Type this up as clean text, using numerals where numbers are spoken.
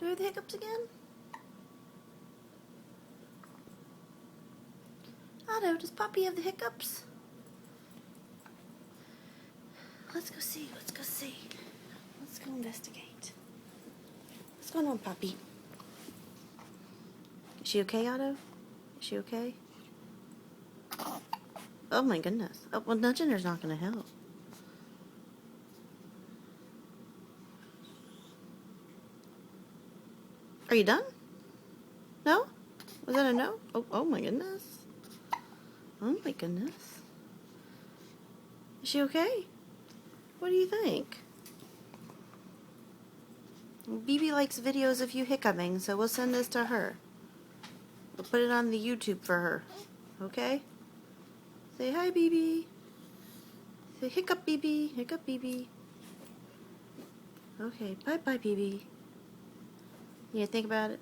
Do we have the hiccups again? Otto, does Poppy have the hiccups? Let's go see. Let's go see. Let's go investigate. What's going on, Poppy? Is she okay, Otto? Is she okay? Oh my goodness. Oh, well, nudging her's not going to help. Are you done? No? Was that a no? Oh my goodness. Oh my goodness. Is she okay? What do you think? BB likes videos of you hiccuping, so we'll send this to her. We'll put it on the YouTube for her. Okay? Say hi, BB. Say hiccup, BB. Hiccup, BB. Okay, bye-bye, BB. You think about it?